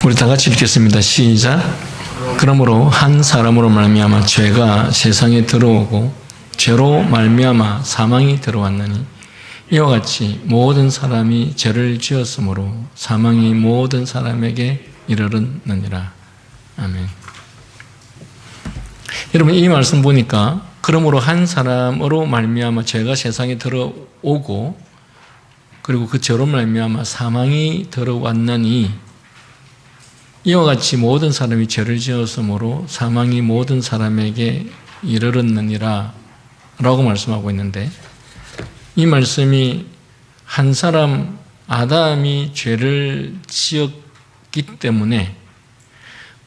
우리 다 같이 읽겠습니다. 시작. 그러므로 한 사람으로 말미암아 죄가 세상에 들어오고 죄로 말미암아 사망이 들어왔나니 이와 같이 모든 사람이 죄를 지었으므로 사망이 모든 사람에게 이르렀느니라. 아멘. 여러분, 이 말씀 보니까 그러므로 한 사람으로 말미암아 죄가 세상에 들어오고 그리고 그 죄로 말미암아 사망이 들어왔나니 이와 같이 모든 사람이 죄를 지었으므로 사망이 모든 사람에게 이르렀느니라 라고 말씀하고 있는데, 이 말씀이 한 사람 아담이 죄를 지었기 때문에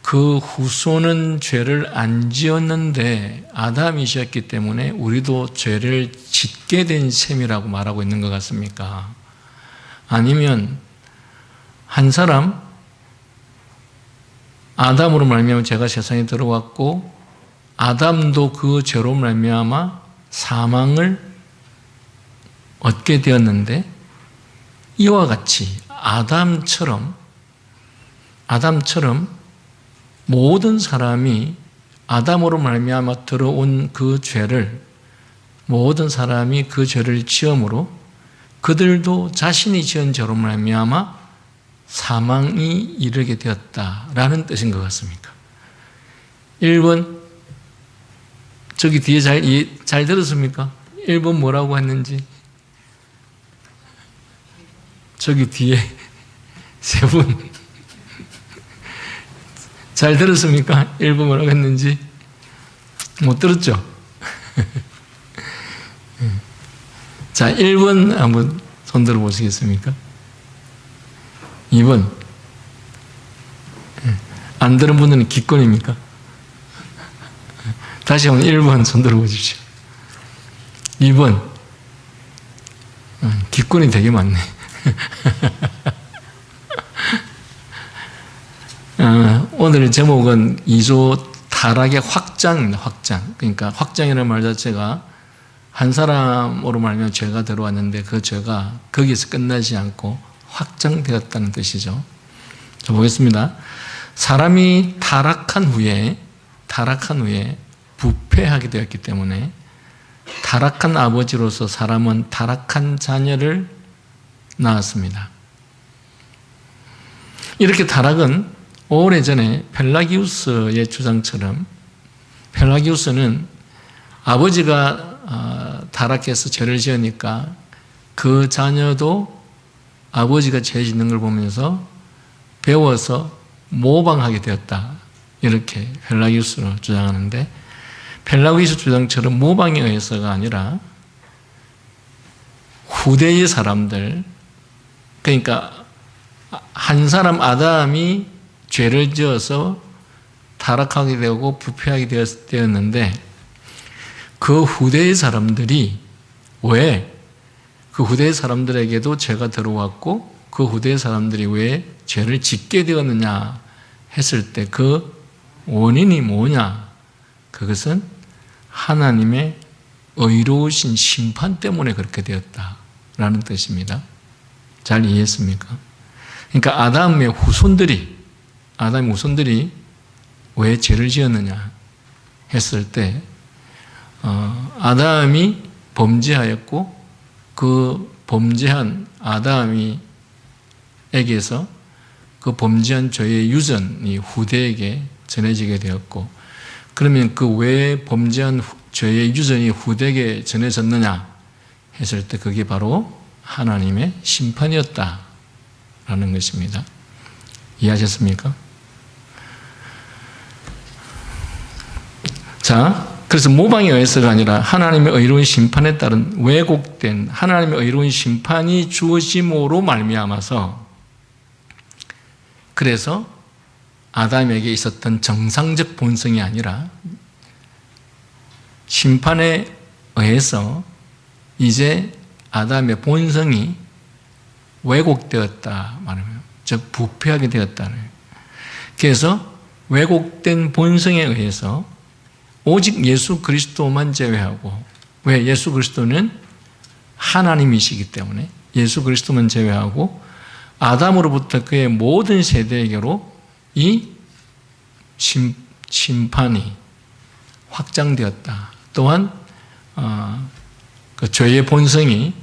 그 후손은 죄를 안 지었는데 아담이 지었기 때문에 우리도 죄를 짓게 된 셈이라고 말하고 있는 것 같습니까? 아니면 한 사람 아담으로 말미암아 죄가 세상에 들어왔고 아담도 그 죄로 말미암아 사망을 얻게 되었는데 이와 같이 아담처럼 모든 사람이 아담으로 말미암아 들어온 그 죄를 모든 사람이 그 죄를 지음으로 그들도 자신이 지은 죄로 말미암아 사망이 이르게 되었다라는 뜻인 것 같습니까? 1번 저기 뒤에 잘 들었습니까? 1번 뭐라고 했는지 저기 뒤에 세 분 잘 들었습니까? 1번 뭐라고 했는지 못 들었죠? 자, 1번 한번 손 들어 보시겠습니까? 2번 안 들은 분들은 기권입니까? 다시 한번 1번 손 들어 보십시오. 2번 기권이 되게 많네. 오늘의 제목은 2조 타락의 확장입니다. 확장. 그러니까 확장이라는 말 자체가 한 사람으로 말하면 죄가 들어왔는데 그 죄가 거기서 끝나지 않고 확장되었다는 뜻이죠. 자, 보겠습니다. 사람이 타락한 후에 부패하게 되었기 때문에 타락한 아버지로서 사람은 타락한 자녀를 낳았습니다. 이렇게 타락은 오래전에 펠라기우스의 주장처럼 펠라기우스는 아버지가 타락해서 죄를 지으니까 그 자녀도 아버지가 죄 짓는 걸 보면서 배워서 모방하게 되었다. 이렇게 펠라기우스로 주장하는데, 펠라기우스 주장처럼 모방에 의해서가 아니라 후대의 사람들, 그러니까 한 사람 아담이 죄를 지어서 타락하게 되고 부패하게 되었는데 그 후대의 사람들이 왜 그 후대의 사람들에게도 죄가 들어왔고 그 후대의 사람들이 왜 죄를 짓게 되었느냐 했을 때 그 원인이 뭐냐? 그것은 하나님의 의로우신 심판 때문에 그렇게 되었다라는 뜻입니다. 잘 이해했습니까? 그러니까 아담의 후손들이 왜 죄를 지었느냐 했을 때 아담이 범죄하였고 그 범죄한 아담에게서 그 범죄한 죄의 유전이 후대에게 전해지게 되었고, 그러면 그 왜 범죄한 죄의 유전이 후대에게 전해졌느냐 했을 때 그게 바로 하나님의 심판이었다라는 것입니다. 이해하셨습니까? 자, 그래서 모방에 의해서가 아니라 하나님의 의로운 심판에 따른 왜곡된 하나님의 의로운 심판이 주어짐으로 말미암아서, 그래서 아담에게 있었던 정상적 본성이 아니라 심판에 의해서 이제 아담의 본성이 왜곡되었다 말하면, 즉 부패하게 되었다는 거예요. 그래서 왜곡된 본성에 의해서 오직 예수 그리스도만 제외하고, 왜? 예수 그리스도는 하나님이시기 때문에 예수 그리스도만 제외하고 아담으로부터 그의 모든 세대에게로 이 심판이 확장되었다. 또한 그 죄의 본성이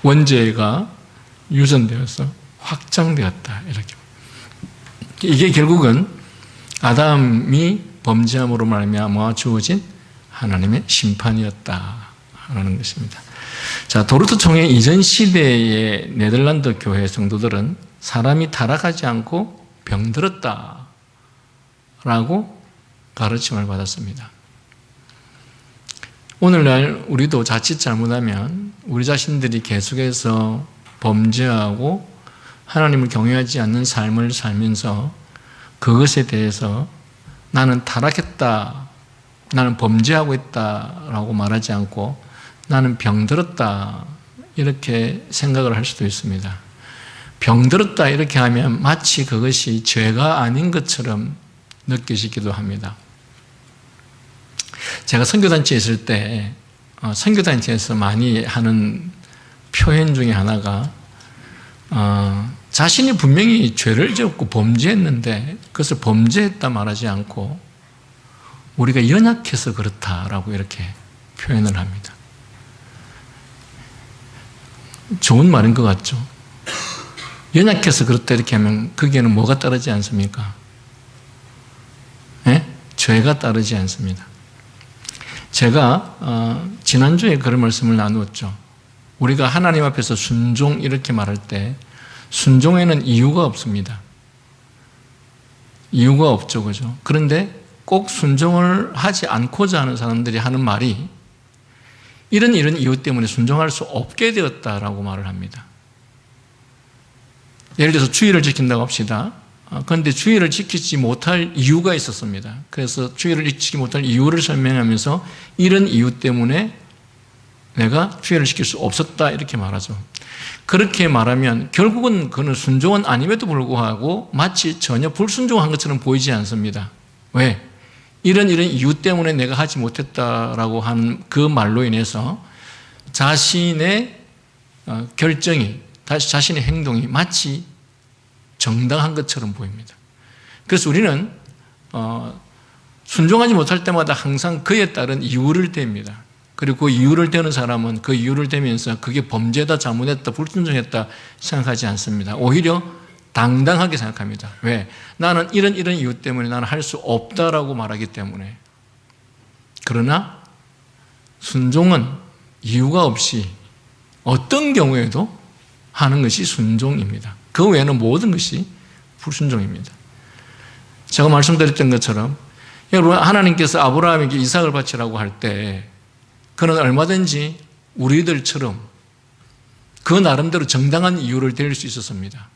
원죄가 유전되어서 확장되었다. 이렇게. 이게 결국은 아담이 범죄함으로 말미암아 주어진 하나님의 심판이었다라는 것입니다. 자, 도르트 총회 이전 시대의 네덜란드 교회 성도들은 사람이 타락하지 않고 병들었다라고 가르침을 받았습니다. 오늘날 우리도 자칫 잘못하면 우리 자신들이 계속해서 범죄하고 하나님을 경외하지 않는 삶을 살면서 그것에 대해서 나는 타락했다, 나는 범죄하고 있다라고 말하지 않고 나는 병들었다 이렇게 생각을 할 수도 있습니다. 병들었다 이렇게 하면 마치 그것이 죄가 아닌 것처럼 느껴지기도 합니다. 제가 선교단체에 있을 때 선교단체에서 많이 하는 표현 중에 하나가 자신이 분명히 죄를 지었고 범죄했는데 그것을 범죄했다 말하지 않고 우리가 연약해서 그렇다라고 이렇게 표현을 합니다. 좋은 말인 것 같죠? 연약해서 그렇다 이렇게 하면 거기에는 뭐가 따르지 않습니까? 네? 죄가 따르지 않습니다. 제가 지난주에 그런 말씀을 나누었죠. 우리가 하나님 앞에서 순종 이렇게 말할 때 순종에는 이유가 없습니다. 이유가 없죠. 그죠? 그런데 꼭 순종을 하지 않고자 하는 사람들이 하는 말이 이런 이유 때문에 순종할 수 없게 되었다라고 말을 합니다. 예를 들어서 주의를 지킨다고 합시다. 그런데 주의를 지키지 못할 이유가 있었습니다. 그래서 주의를 지키지 못할 이유를 설명하면서 이런 이유 때문에 내가 주의를 지킬 수 없었다 이렇게 말하죠. 그렇게 말하면 결국은 그는 순종은 아님에도 불구하고 마치 전혀 불순종한 것처럼 보이지 않습니다. 왜? 이런 이유 때문에 내가 하지 못했다라고 한 그 말로 인해서 자신의 결정이, 자신의 행동이 마치 정당한 것처럼 보입니다. 그래서 우리는 순종하지 못할 때마다 항상 그에 따른 이유를 댑니다. 그리고 그 이유를 대는 사람은 그 이유를 대면서 그게 범죄다, 잘못했다, 불순종했다 생각하지 않습니다. 오히려 당당하게 생각합니다. 왜? 나는 이런 이유 때문에 나는 할 수 없다라고 말하기 때문에. 그러나 순종은 이유가 없이 어떤 경우에도 하는 것이 순종입니다. 그 외에는 모든 것이 불순종입니다. 제가 말씀드렸던 것처럼 여러분, 하나님께서 아브라함에게 이삭을 바치라고 할 때 그는 얼마든지 우리들처럼 그 나름대로 정당한 이유를 댈 수 있었습니다.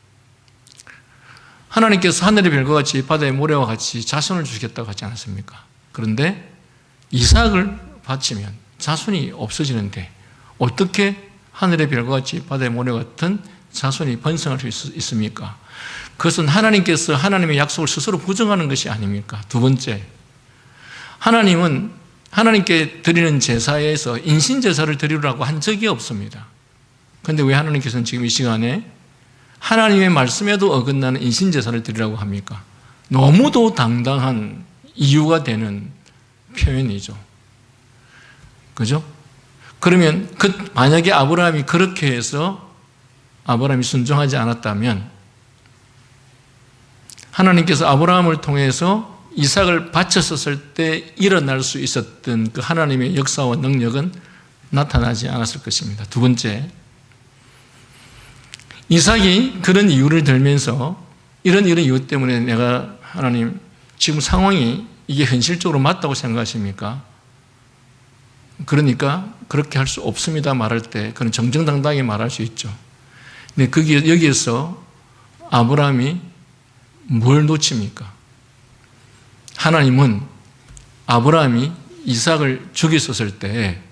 하나님께서 하늘의 별과 같이 바다의 모래와 같이 자손을 주시겠다고 하지 않았습니까? 그런데 이삭을 바치면 자손이 없어지는데 어떻게 하늘의 별과 같이 바다의 모래 같은 자손이 번성할 수 있습니까? 그것은 하나님께서 하나님의 약속을 스스로 부정하는 것이 아닙니까? 두 번째, 하나님은 하나님께 드리는 제사에서 인신제사를 드리라고 한 적이 없습니다. 그런데 왜 하나님께서는 지금 이 시간에 하나님의 말씀에도 어긋나는 인신제사를 드리라고 합니까? 너무도 당당한 이유가 되는 표현이죠. 그죠? 그러면 만약에 아브라함이 그렇게 해서 아브라함이 순종하지 않았다면 하나님께서 아브라함을 통해서 이삭을 바쳤었을 때 일어날 수 있었던 그 하나님의 역사와 능력은 나타나지 않았을 것입니다. 두 번째, 이삭이 그런 이유를 들면서 이런 이유 때문에 내가 하나님 지금 상황이 이게 현실적으로 맞다고 생각하십니까? 그러니까 그렇게 할 수 없습니다 말할 때 그는 정정당당하게 말할 수 있죠. 근데 여기에서 아브라함이 뭘 놓칩니까? 하나님은 아브라함이 이삭을 죽였었을 때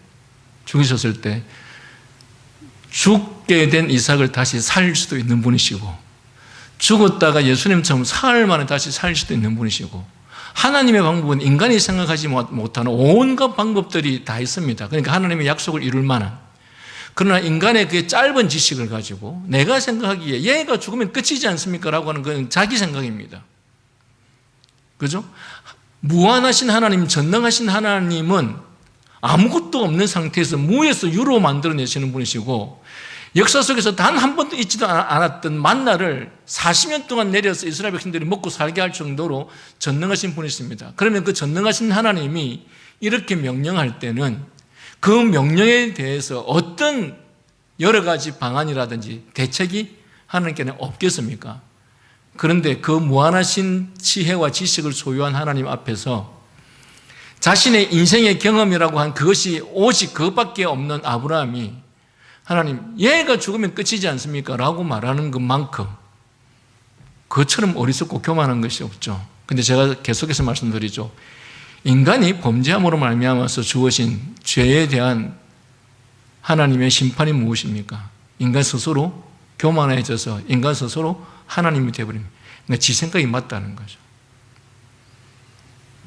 죽게 된 이삭을 다시 살릴 수도 있는 분이시고 죽었다가 예수님처럼 사흘 만에 다시 살릴 수도 있는 분이시고 하나님의 방법은 인간이 생각하지 못하는 온갖 방법들이 다 있습니다. 그러니까 하나님의 약속을 이룰 만한 그러나 인간의 그 짧은 지식을 가지고 내가 생각하기에 얘가 죽으면 끝이지 않습니까? 라고 하는 건 자기 생각입니다. 그죠? 무한하신 하나님, 전능하신 하나님은 아무것도 없는 상태에서 무에서 유로 만들어내시는 분이시고, 역사 속에서 단 한 번도 있지도 않았던 만나를 40년 동안 내려서 이스라엘 백성들이 먹고 살게 할 정도로 전능하신 분이십니다. 그러면 그 전능하신 하나님이 이렇게 명령할 때는 그 명령에 대해서 어떤 여러 가지 방안이라든지 대책이 하나님께는 없겠습니까? 그런데 그 무한하신 지혜와 지식을 소유한 하나님 앞에서 자신의 인생의 경험이라고 한 그것이 오직 그것밖에 없는 아브라함이 하나님, 얘가 죽으면 끝이지 않습니까? 라고 말하는 것만큼 그것처럼 어리석고 교만한 것이 없죠. 근데 제가 계속해서 말씀드리죠. 인간이 범죄함으로 말미암아서 주어진 죄에 대한 하나님의 심판이 무엇입니까? 인간 스스로 교만해져서 인간 스스로 하나님이 되어버립니다. 그러니까 지 생각이 맞다는 거죠.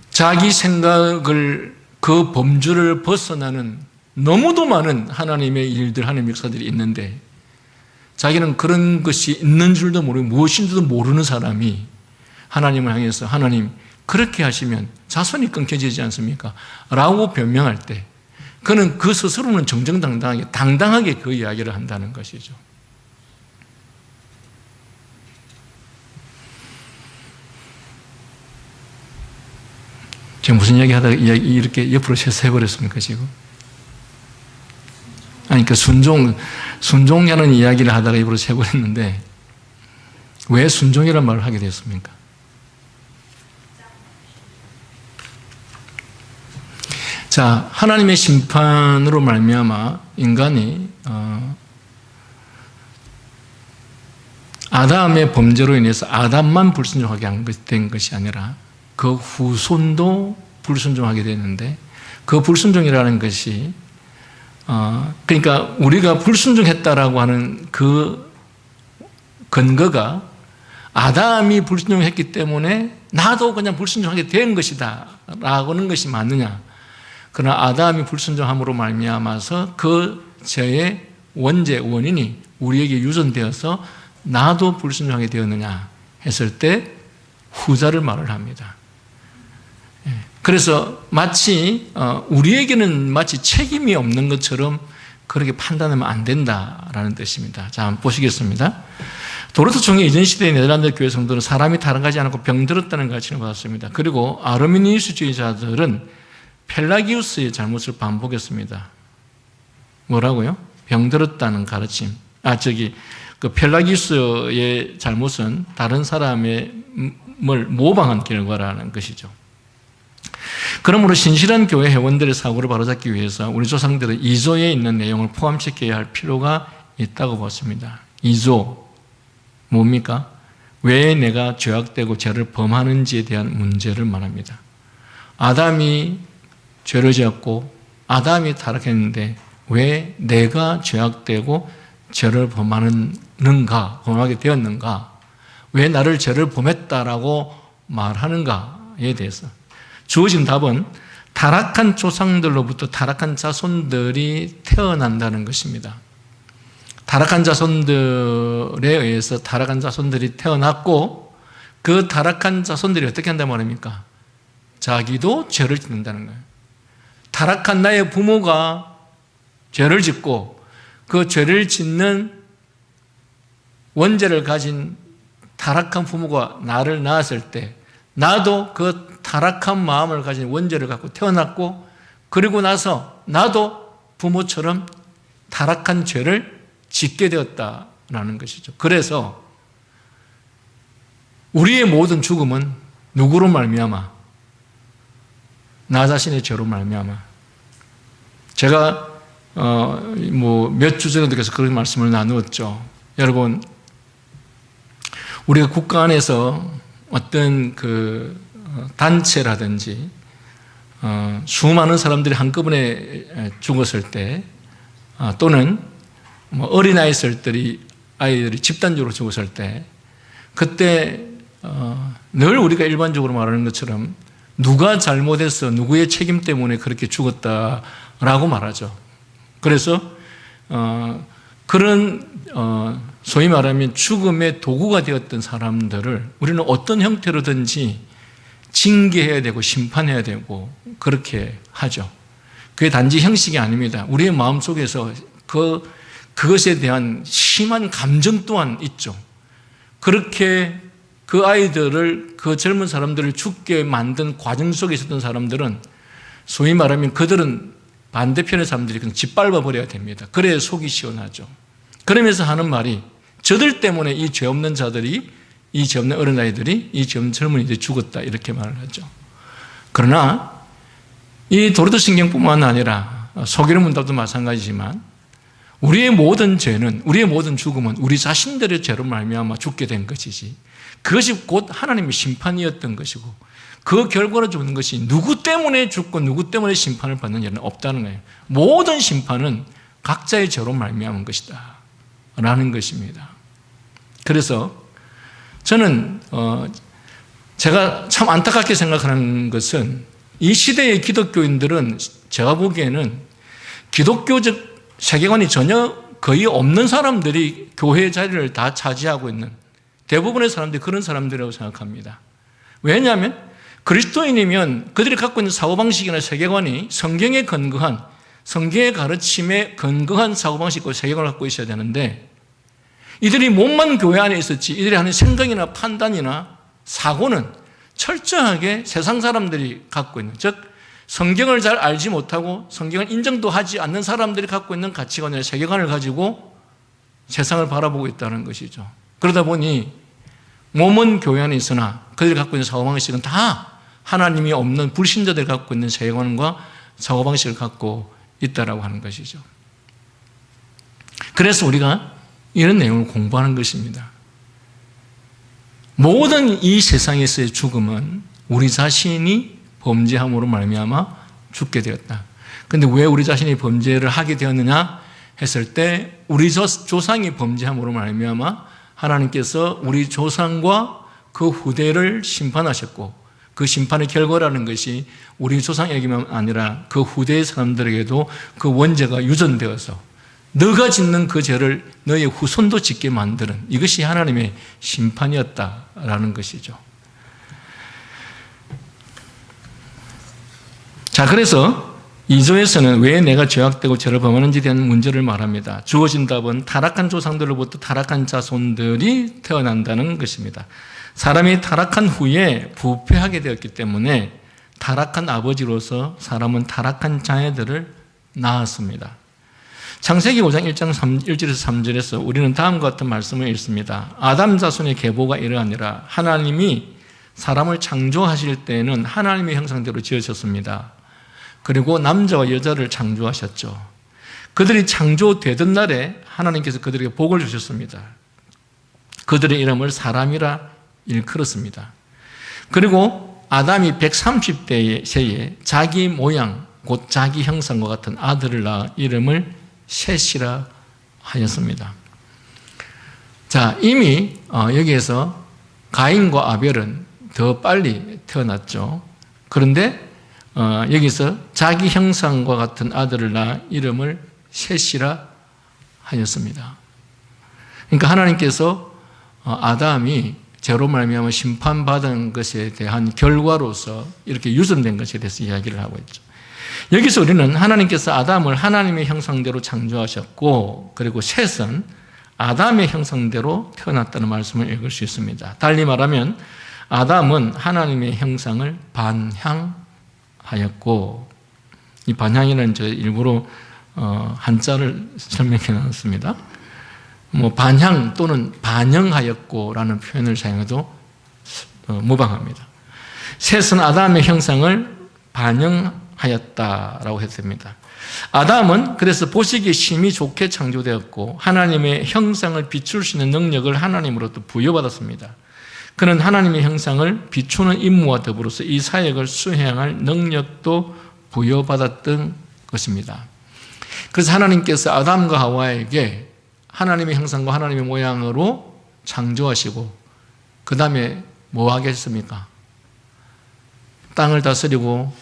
자기 생각을 그 범주를 벗어나는 너무도 많은 하나님의 일들, 하나님의 역사들이 있는데 자기는 그런 것이 있는 줄도 모르고 무엇인지도 모르는 사람이 하나님을 향해서 하나님 그렇게 하시면 자손이 끊겨지지 않습니까? 라고 변명할 때 그는 그 스스로는 정정당당하게 당당하게 그 이야기를 한다는 것이죠. 지금 무슨 이야기 하다가 이렇게 옆으로 세버렸습니까 지금? 아니, 그 순종하는 이야기를 하다가 입으로 세버렸는데, 왜 순종이라는 말을 하게 됐습니까? 자, 하나님의 심판으로 말미암아 인간이, 아담의 범죄로 인해서 아담만 불순종하게 된 것이 아니라 그 후손도 불순종하게 됐는데, 그 불순종이라는 것이 그러니까 우리가 불순종했다라고 하는 그 근거가 아담이 불순종했기 때문에 나도 그냥 불순종하게 된 것이다 라고 하는 것이 맞느냐? 그러나 아담이 불순종함으로 말미암아서 그 죄의 원인이 우리에게 유전되어서 나도 불순종하게 되었느냐 했을 때 후자를 말을 합니다. 그래서 마치 우리에게는 마치 책임이 없는 것처럼 그렇게 판단하면 안 된다라는 뜻입니다. 자, 한번 보시겠습니다. 도르트 총회 이전 시대의 네덜란드 교회 성도는 사람이 타락하지 않고 병들었다는 가르침을 받았습니다. 그리고 아르미니우스주의자들은 펠라기우스의 잘못을 반복했습니다. 뭐라고요? 병들었다는 가르침. 그 펠라기우스의 잘못은 다른 사람의 모방한 결과라는 것이죠. 그러므로 신실한 교회 회원들의 사고를 바로잡기 위해서 우리 조상들은 2조에 있는 내용을 포함시켜야 할 필요가 있다고 봤습니다. 2조 뭡니까? 왜 내가 죄악되고 죄를 범하는지에 대한 문제를 말합니다. 아담이 죄를 지었고 아담이 타락했는데 왜 내가 죄악되고 죄를 범하게 되었는가? 왜 나를 죄를 범했다라고 말하는가에 대해서 주어진 답은 타락한 조상들로부터 타락한 자손들이 태어난다는 것입니다. 타락한 자손들에 의해서 타락한 자손들이 태어났고 그 타락한 자손들이 어떻게 한단 말입니까? 자기도 죄를 짓는다는 거예요. 타락한 나의 부모가 죄를 짓고 그 죄를 짓는 원죄를 가진 타락한 부모가 나를 낳았을 때 나도 그 타락한 마음을 가진 원죄를 갖고 태어났고 그리고 나서 나도 부모처럼 타락한 죄를 짓게 되었다라는 것이죠. 그래서 우리의 모든 죽음은 누구로 말미암아? 나 자신의 죄로 말미암아. 제가 몇 주 전에도 계속 그런 말씀을 나누었죠. 여러분, 우리가 국가 안에서 어떤 그 단체라든지 수많은 사람들이 한꺼번에 죽었을 때 또는 어린아이 있을 때 아이들이 집단적으로 죽었을 때 그때 늘 우리가 일반적으로 말하는 것처럼 누가 잘못해서 누구의 책임 때문에 그렇게 죽었다라고 말하죠. 그래서 그런 소위 말하면 죽음의 도구가 되었던 사람들을 우리는 어떤 형태로든지 징계해야 되고 심판해야 되고 그렇게 하죠. 그게 단지 형식이 아닙니다. 우리의 마음속에서 그것에 대한 심한 감정 또한 있죠. 그렇게 그 아이들을, 그 젊은 사람들을 죽게 만든 과정 속에 있었던 사람들은 소위 말하면 그들은 반대편의 사람들이 그냥 짓밟아 버려야 됩니다. 그래야 속이 시원하죠. 그러면서 하는 말이 저들 때문에 이 죄 없는 자들이, 이 죄 없는 어린아이들이, 이 죄 없는 젊은이들이 죽었다 이렇게 말을 하죠. 그러나 이 도르도신경뿐만 아니라 소기름 문답도 마찬가지지만 우리의 모든 죄는, 우리의 모든 죽음은 우리 자신들의 죄로 말미암아 죽게 된 것이지, 그것이 곧 하나님의 심판이었던 것이고, 그 결과로 죽는 것이 누구 때문에 죽고 누구 때문에 심판을 받는 일은 없다는 거예요. 모든 심판은 각자의 죄로 말미암은 것이다 라는 것입니다. 그래서 저는 제가 참 안타깝게 생각하는 것은 이 시대의 기독교인들은 제가 보기에는 기독교적 세계관이 전혀 거의 없는 사람들이 교회 자리를 다 차지하고 있는, 대부분의 사람들이 그런 사람들이라고 생각합니다. 왜냐하면 그리스도인이면 그들이 갖고 있는 사고방식이나 세계관이 성경에 근거한, 성경의 가르침에 근거한 사고방식과 세계관을 갖고 있어야 되는데, 이들이 몸만 교회 안에 있었지 이들이 하는 생각이나 판단이나 사고는 철저하게 세상 사람들이 갖고 있는, 즉 성경을 잘 알지 못하고 성경을 인정도 하지 않는 사람들이 갖고 있는 가치관이나 세계관을 가지고 세상을 바라보고 있다는 것이죠. 그러다 보니 몸은 교회 안에 있으나 그들이 갖고 있는 사고방식은 다 하나님이 없는 불신자들이 갖고 있는 세계관과 사고방식을 갖고 있다라고 하는 것이죠. 그래서 우리가 이런 내용을 공부하는 것입니다. 모든 이 세상에서의 죽음은 우리 자신이 범죄함으로 말미암아 죽게 되었다. 그런데 왜 우리 자신이 범죄를 하게 되었느냐 했을 때, 우리 조상이 범죄함으로 말미암아 하나님께서 우리 조상과 그 후대를 심판하셨고, 그 심판의 결과라는 것이 우리 조상에게만 아니라 그 후대의 사람들에게도 그 원죄가 유전되어서 너가 짓는 그 죄를 너의 후손도 짓게 만드는, 이것이 하나님의 심판이었다라는 것이죠. 자, 그래서 2조에서는 왜 내가 죄악되고 죄를 범하는지에 대한 문제를 말합니다. 주어진 답은 타락한 조상들로부터 타락한 자손들이 태어난다는 것입니다. 사람이 타락한 후에 부패하게 되었기 때문에 타락한 아버지로서 사람은 타락한 자녀들을 낳았습니다. 창세기 5장 1절에서 3절에서 우리는 다음과 같은 말씀을 읽습니다. 아담 자손의 계보가 이러하니라. 하나님이 사람을 창조하실 때에는 하나님의 형상대로 지으셨습니다. 그리고 남자와 여자를 창조하셨죠. 그들이 창조되던 날에 하나님께서 그들에게 복을 주셨습니다. 그들의 이름을 사람이라 일컬었습니다. 그리고 아담이 130세에 자기 모양, 곧 자기 형상과 같은 아들을 낳아 이름을 셋이라 하였습니다. 자, 이미 여기에서 가인과 아벨은 더 빨리 태어났죠. 그런데 여기서 자기 형상과 같은 아들을 낳아 이름을 셋이라 하였습니다. 그러니까 하나님께서 아담이 죄로 말미암아 심판받은 것에 대한 결과로서 이렇게 유전된 것에 대해서 이야기를 하고 있죠. 여기서 우리는 하나님께서 아담을 하나님의 형상대로 창조하셨고, 그리고 셋은 아담의 형상대로 태어났다는 말씀을 읽을 수 있습니다. 달리 말하면 아담은 하나님의 형상을 반향하였고, 이 반향이라는 저 일부러 한자를 설명해 놨습니다. 반향 또는 반영하였고라는 표현을 사용해도 무방합니다. 셋은 아담의 형상을 반영하였다라고 했습니다. 아담은 그래서 보시기에 심히 좋게 창조되었고 하나님의 형상을 비출 수 있는 능력을 하나님으로부터 부여받았습니다. 그는 하나님의 형상을 비추는 임무와 더불어서 이 사역을 수행할 능력도 부여받았던 것입니다. 그래서 하나님께서 아담과 하와에게 하나님의 형상과 하나님의 모양으로 창조하시고, 그 다음에 뭐 하겠습니까? 땅을 다스리고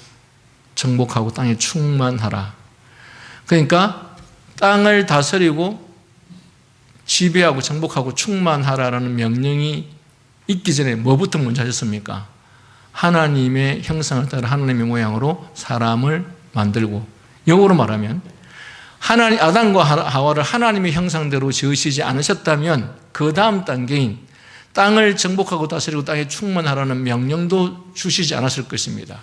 정복하고 땅에 충만하라. 그러니까 땅을 다스리고 지배하고 정복하고 충만하라는 명령이 있기 전에 뭐부터 먼저 하셨습니까? 하나님의 형상을 따라 하나님의 모양으로 사람을 만들고, 영어로 말하면 아담과 하와를 하나님의 형상대로 지으시지 않으셨다면 그 다음 단계인 땅을 정복하고 다스리고 땅에 충만하라는 명령도 주시지 않았을 것입니다.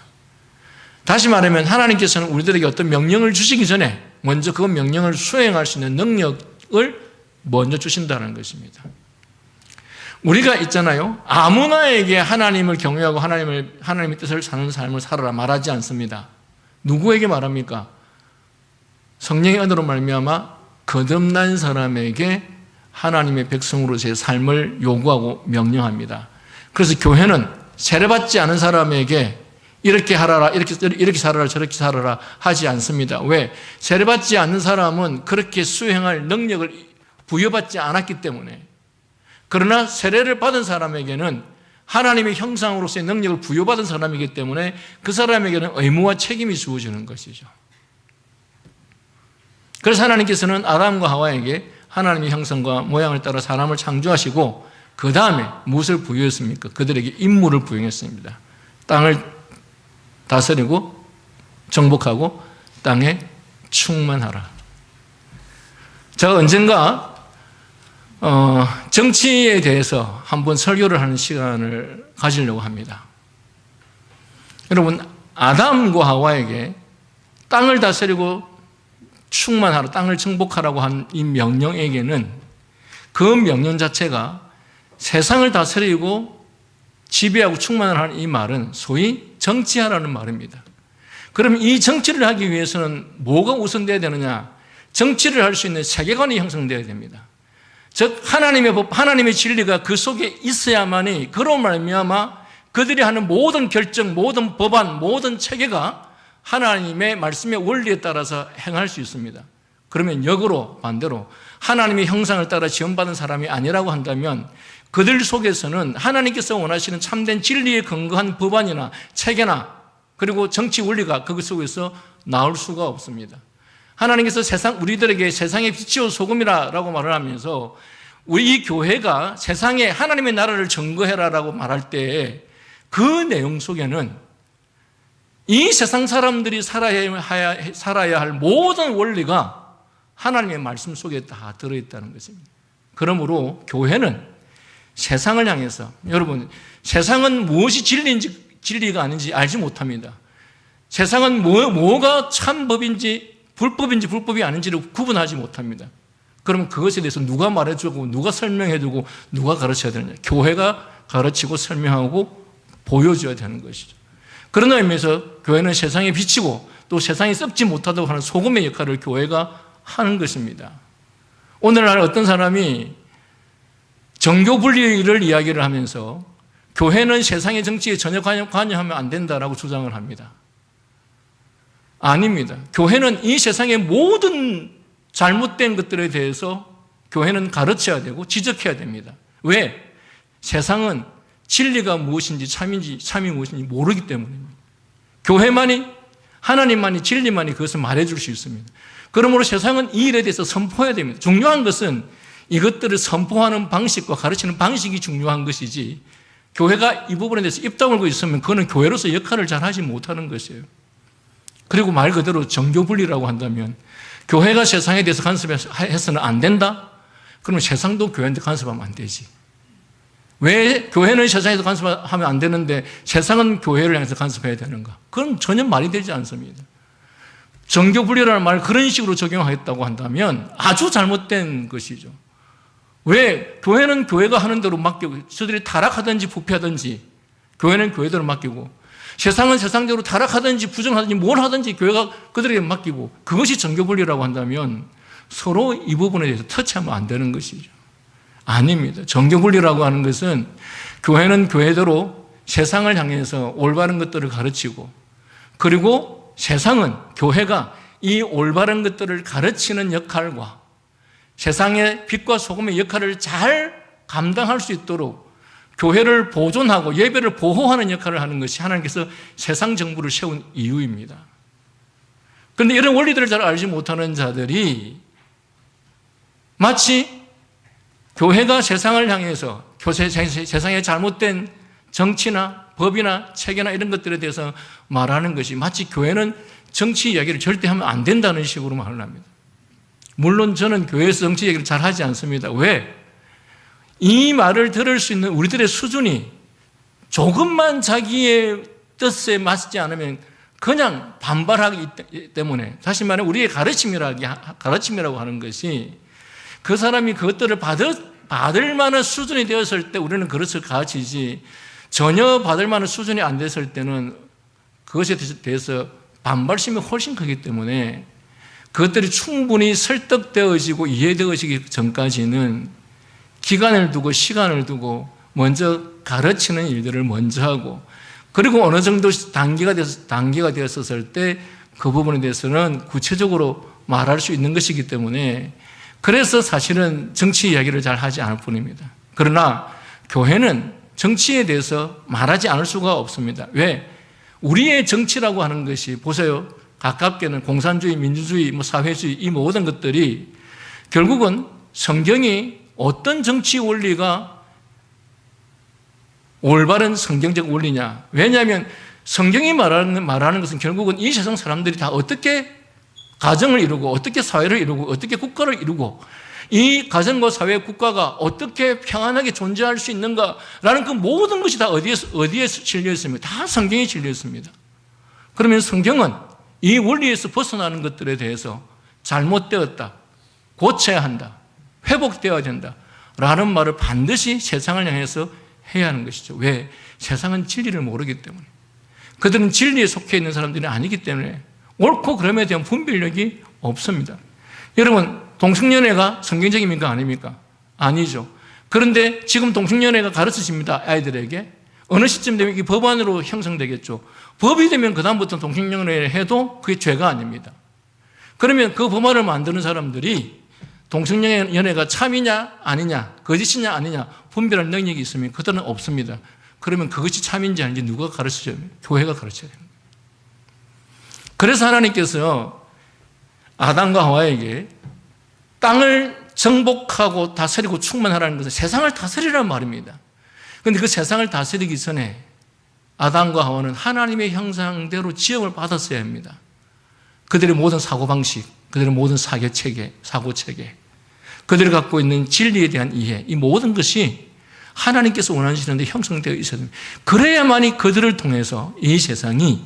다시 말하면 하나님께서는 우리들에게 어떤 명령을 주시기 전에 먼저 그 명령을 수행할 수 있는 능력을 먼저 주신다는 것입니다. 우리가 있잖아요. 아무나에게 하나님을 경외하고 하나님의 뜻을 사는 삶을 살아라 말하지 않습니다. 누구에게 말합니까? 성령의 은혜로 말미암아 거듭난 사람에게 하나님의 백성으로서의 삶을 요구하고 명령합니다. 그래서 교회는 세례받지 않은 사람에게 이렇게 하라라, 이렇게 살아라, 저렇게 살아라 하지 않습니다. 왜? 세례받지 않는 사람은 그렇게 수행할 능력을 부여받지 않았기 때문에. 그러나 세례를 받은 사람에게는 하나님의 형상으로서의 능력을 부여받은 사람이기 때문에 그 사람에게는 의무와 책임이 주어지는 것이죠. 그래서 하나님께서는 아담과 하와에게 하나님의 형상과 모양을 따라 사람을 창조하시고 그 다음에 무엇을 부여했습니까? 그들에게 임무를 부여했습니다. 땅을 다스리고 정복하고 땅에 충만하라. 제가 언젠가 정치에 대해서 한번 설교를 하는 시간을 가지려고 합니다. 여러분, 아담과 하와에게 땅을 다스리고 충만하라, 땅을 정복하라고 한 이 명령에게는 그 명령 자체가 세상을 다스리고 지배하고 충만하라는 이 말은 소위 정치하라는 말입니다. 그럼 이 정치를 하기 위해서는 뭐가 우선되어야 되느냐? 정치를 할 수 있는 세계관이 형성되어야 됩니다. 즉 하나님의 법, 하나님의 진리가 그 속에 있어야만이 그로 말미암아 그들이 하는 모든 결정, 모든 법안, 모든 체계가 하나님의 말씀의 원리에 따라서 행할 수 있습니다. 그러면 역으로 반대로 하나님의 형상을 따라 지원받은 사람이 아니라고 한다면 그들 속에서는 하나님께서 원하시는 참된 진리에 근거한 법안이나 체계나 그리고 정치 원리가 그 속에서 나올 수가 없습니다. 하나님께서 우리들에게 세상의 빛이요 소금이라고 말을 하면서 우리 교회가 세상에 하나님의 나라를 증거해라라고 말할 때 그 내용 속에는 이 세상 사람들이 살아야 할 모든 원리가 하나님의 말씀 속에 다 들어있다는 것입니다. 그러므로 교회는 세상을 향해서, 여러분, 세상은 무엇이 진리가 아닌지 알지 못합니다. 세상은 뭐가 참 법인지 불법이 아닌지를 구분하지 못합니다. 그러면 그것에 대해서 누가 말해주고 누가 설명해주고 누가 가르쳐야 되느냐? 교회가 가르치고 설명하고 보여줘야 되는 것이죠. 그런 의미에서 교회는 세상에 비치고 또 세상에 썩지 못하다고 하는 소금의 역할을 교회가 하는 것입니다. 오늘날 어떤 사람이 정교 분리를 이야기를 하면서 교회는 세상의 정치에 전혀 관여하면 안 된다라고 주장을 합니다. 아닙니다. 교회는 이 세상의 모든 잘못된 것들에 대해서 교회는 가르쳐야 되고 지적해야 됩니다. 왜? 세상은 진리가 무엇인지 참이 무엇인지 모르기 때문입니다. 교회만이, 하나님만이, 진리만이 그것을 말해줄 수 있습니다. 그러므로 세상은 이 일에 대해서 선포해야 됩니다. 중요한 것은 이것들을 선포하는 방식과 가르치는 방식이 중요한 것이지 교회가 이 부분에 대해서 입 다물고 있으면 그거는 교회로서 역할을 잘 하지 못하는 것이에요. 그리고 말 그대로 정교분리라고 한다면 교회가 세상에 대해서 간섭해서는 안 된다? 그러면 세상도 교회한테 간섭하면 안 되지. 왜 교회는 세상에서 간섭하면 안 되는데 세상은 교회를 향해서 간섭해야 되는가? 그건 전혀 말이 되지 않습니다. 정교분리라는 말을 그런 식으로 적용하겠다고 한다면 아주 잘못된 것이죠. 왜? 교회는 교회가 하는 대로 맡기고 저들이 타락하든지 부패하든지 교회는 교회대로 맡기고 세상은 세상대로 타락하든지 부정하든지 뭘 하든지 교회가 그들에게 맡기고 그것이 정교분리라고 한다면 서로 이 부분에 대해서 터치하면 안 되는 것이죠. 아닙니다. 정교분리라고 하는 것은 교회는 교회대로 세상을 향해서 올바른 것들을 가르치고 그리고 세상은 교회가 이 올바른 것들을 가르치는 역할과 세상의 빛과 소금의 역할을 잘 감당할 수 있도록 교회를 보존하고 예배를 보호하는 역할을 하는 것이 하나님께서 세상 정부를 세운 이유입니다. 그런데 이런 원리들을 잘 알지 못하는 자들이 마치 교회가 세상을 향해서 세상의 잘못된 정치나 법이나 체계나 이런 것들에 대해서 말하는 것이 마치 교회는 정치 이야기를 절대 하면 안 된다는 식으로 말을 합니다. 물론 저는 교회에서 정치 얘기를 잘 하지 않습니다. 왜? 이 말을 들을 수 있는 우리들의 수준이 조금만 자기의 뜻에 맞지 않으면 그냥 반발하기 때문에, 다시 말해 우리의 가르침이라고 하는 것이 그 사람이 그것들을 받을 만한 수준이 되었을 때 우리는 그것을 가르치지, 전혀 받을 만한 수준이 안 됐을 때는 그것에 대해서 반발심이 훨씬 크기 때문에 그것들이 충분히 설득되어지고 이해되어지기 전까지는 기간을 두고 시간을 두고 먼저 가르치는 일들을 먼저 하고, 그리고 어느 정도 단계가 되었을 때 그 부분에 대해서는 구체적으로 말할 수 있는 것이기 때문에, 그래서 사실은 정치 이야기를 잘 하지 않을 뿐입니다. 그러나 교회는 정치에 대해서 말하지 않을 수가 없습니다. 왜? 우리의 정치라고 하는 것이, 보세요. 가깝게는 공산주의, 민주주의, 사회주의, 이 모든 것들이 결국은 성경이 어떤 정치 원리가 올바른 성경적 원리냐. 왜냐하면 성경이 말하는 것은 결국은 이 세상 사람들이 다 어떻게 가정을 이루고 어떻게 사회를 이루고 어떻게 국가를 이루고 이 가정과 사회, 국가가 어떻게 평안하게 존재할 수 있는가라는 그 모든 것이 다 어디에 실려 있습니다. 다 성경에 실려 있습니다. 그러면 성경은 이 원리에서 벗어나는 것들에 대해서 잘못되었다, 고쳐야 한다, 회복되어야 된다 라는 말을 반드시 세상을 향해서 해야 하는 것이죠. 왜? 세상은 진리를 모르기 때문에. 그들은 진리에 속해 있는 사람들이 아니기 때문에 옳고 그름에 대한 분별력이 없습니다. 여러분, 동성연애가 성경적입니까? 아닙니까? 아니죠. 그런데 지금 동성연애가 가르쳐집니다. 아이들에게. 어느 시점 되면 이게 법안으로 형성되겠죠. 법이 되면 그다음부터 동성연애를 해도 그게 죄가 아닙니다. 그러면 그 법안을 만드는 사람들이 동성연애가 참이냐 아니냐, 거짓이냐 아니냐 분별할 능력이 있으면 그들은 없습니다. 그러면 그것이 참인지 아닌지 누가 가르쳐줘야 됩니까? 교회가 가르쳐야 됩니다. 그래서 하나님께서 아담과 하와에게 땅을 정복하고 다스리고 충만하라는 것은 세상을 다스리라는 말입니다. 그런데 그 세상을 다스리기 전에 아담과 하와는 하나님의 형상대로 지음을 받았어야 합니다. 그들의 모든 사고방식, 그들의 모든 사고체계, 그들이 갖고 있는 진리에 대한 이해, 이 모든 것이 하나님께서 원하시는데 형성되어 있어야 됩니다. 그래야만이 그들을 통해서 이 세상이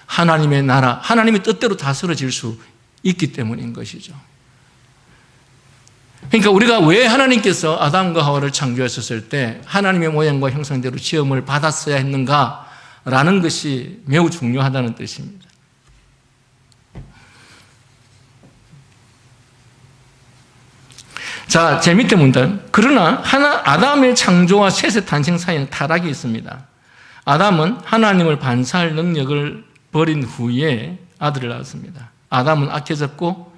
하나님의 나라, 하나님의 뜻대로 다스려질 수 있기 때문인 것이죠. 그러니까 우리가 왜 하나님께서 아담과 하와를 창조하셨을 때 하나님의 모양과 형상대로 지음을 받았어야 했는가라는 것이 매우 중요하다는 뜻입니다. 자, 제 밑에 문단. 그러나 아담의 창조와 셋의 탄생 사이에는 타락이 있습니다. 아담은 하나님을 반사할 능력을 버린 후에 아들을 낳았습니다. 아담은 악해졌고,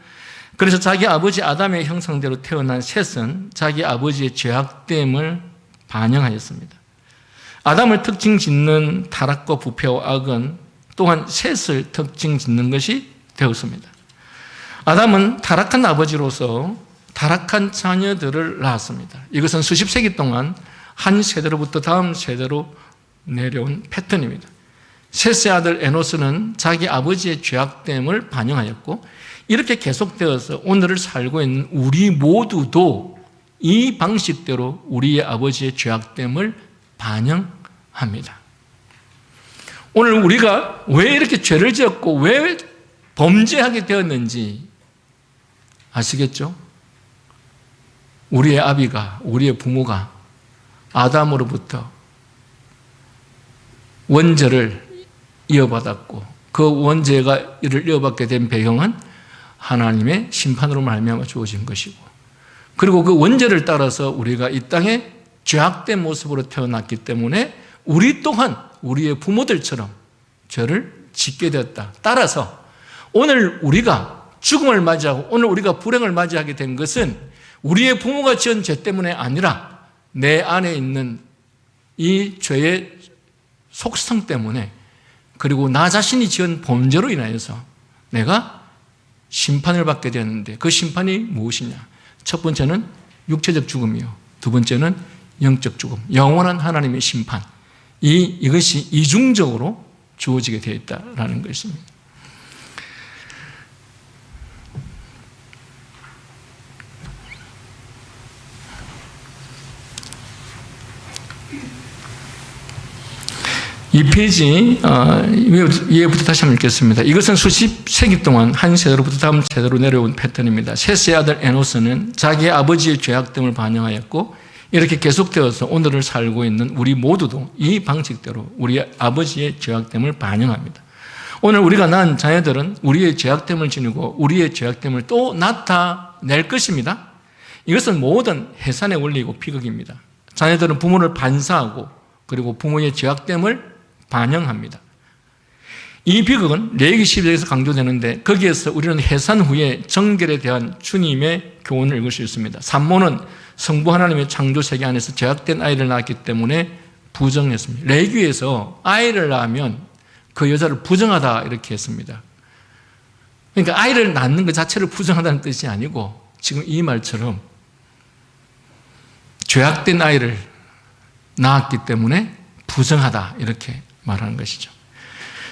그래서 자기 아버지 아담의 형상대로 태어난 셋은 자기 아버지의 죄악됨을 반영하였습니다. 아담을 특징 짓는 타락과 부패와 악은 또한 셋을 특징 짓는 것이 되었습니다. 아담은 타락한 아버지로서 타락한 자녀들을 낳았습니다. 이것은 수십 세기 동안 한 세대로부터 다음 세대로 내려온 패턴입니다. 셋의 아들 에노스는 자기 아버지의 죄악됨을 반영하였고, 이렇게 계속되어서 오늘을 살고 있는 우리 모두도 이 방식대로 우리의 아버지의 죄악됨을 반영합니다. 오늘 우리가 왜 이렇게 죄를 지었고 왜 범죄하게 되었는지 아시겠죠? 우리의 아비가, 우리의 부모가 아담으로부터 원죄를 이어받았고, 그 원죄가 이를 이어받게 된 배경은 하나님의 심판으로 말미암아 주어진 것이고, 그리고 그 원죄를 따라서 우리가 이 땅에 죄악된 모습으로 태어났기 때문에 우리 또한 우리의 부모들처럼 죄를 짓게 되었다. 따라서 오늘 우리가 죽음을 맞이하고 오늘 우리가 불행을 맞이하게 된 것은 우리의 부모가 지은 죄 때문에 아니라 내 안에 있는 이 죄의 속성 때문에, 그리고 나 자신이 지은 범죄로 인하여서 내가 심판을 받게 되었는데, 그 심판이 무엇이냐? 첫 번째는 육체적 죽음이요. 두 번째는 영적 죽음, 영원한 하나님의 심판. 이것이 이중적으로 주어지게 되어 있다는 것입니다. 이 페이지 위에부터 다시 한번 읽겠습니다. 이것은 수십 세기 동안 한 세대로부터 다음 세대로 내려온 패턴입니다. 셋째 아들 에노스는 자기 아버지의 죄악됨을 반영하였고 이렇게 계속되어서 오늘을 살고 있는 우리 모두도 이 방식대로 우리 아버지의 죄악됨을 반영합니다. 오늘 우리가 낳은 자녀들은 우리의 죄악됨을 지니고 우리의 죄악됨을 또 나타낼 것입니다. 이것은 모든 해산의 원리이고 비극입니다. 자녀들은 부모를 반사하고 그리고 부모의 죄악됨을 반영합니다. 이 비극은 레위기 12장에서 강조되는데 거기에서 우리는 해산 후에 정결에 대한 주님의 교훈을 읽을 수 있습니다. 산모는 성부 하나님의 창조 세계 안에서 죄악된 아이를 낳았기 때문에 부정했습니다. 레위기에서 아이를 낳으면 그 여자를 부정하다 이렇게 했습니다. 그러니까 아이를 낳는 것 자체를 부정하다는 뜻이 아니고 지금 이 말처럼 죄악된 아이를 낳았기 때문에 부정하다 이렇게 말하는 것이죠.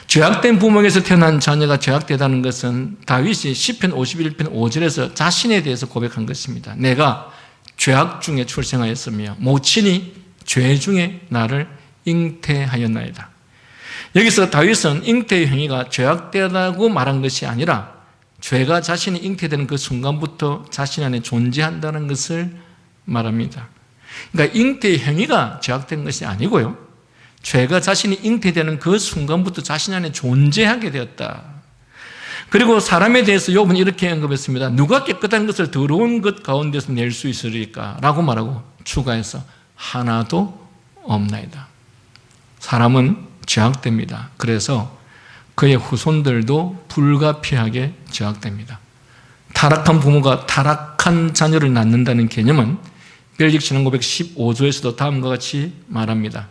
죄악된 부모에게서 태어난 자녀가 죄악되다는 것은 다윗이 시편 51편 5절에서 자신에 대해서 고백한 것입니다. 내가 죄악 중에 출생하였으며 모친이 죄 중에 나를 잉태하였나이다. 여기서 다윗은 잉태의 행위가 죄악되다고 말한 것이 아니라 죄가 자신이 잉태되는 그 순간부터 자신 안에 존재한다는 것을 말합니다. 그러니까 잉태의 행위가 죄악된 것이 아니고요. 죄가 자신이 잉태되는 그 순간부터 자신 안에 존재하게 되었다. 그리고 사람에 대해서 욥은 이렇게 언급했습니다. 누가 깨끗한 것을 더러운 것 가운데서 낼 수 있으리까? 라고 말하고 추가해서 하나도 없나이다. 사람은 죄악됩니다. 그래서 그의 후손들도 불가피하게 죄악됩니다. 타락한 부모가 타락한 자녀를 낳는다는 개념은 벨직 신앙고백 15조에서도 다음과 같이 말합니다.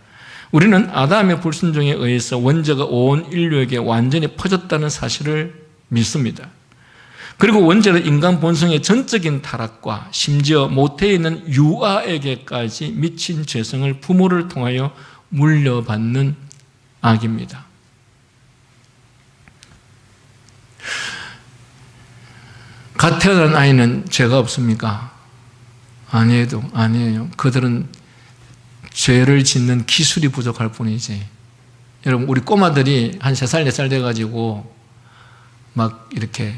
우리는 아담의 불순종에 의해서 원죄가 온 인류에게 완전히 퍼졌다는 사실을 믿습니다. 그리고 원죄는 인간 본성의 전적인 타락과 심지어 모태에 있는 유아에게까지 미친 죄성을 부모를 통하여 물려받는 악입니다. 갓 태어난 아이는 죄가 없습니까? 아니에요. 그들은 죄를 짓는 기술이 부족할 뿐이지. 여러분, 우리 꼬마들이 한 3살, 4살 돼가지고 막 이렇게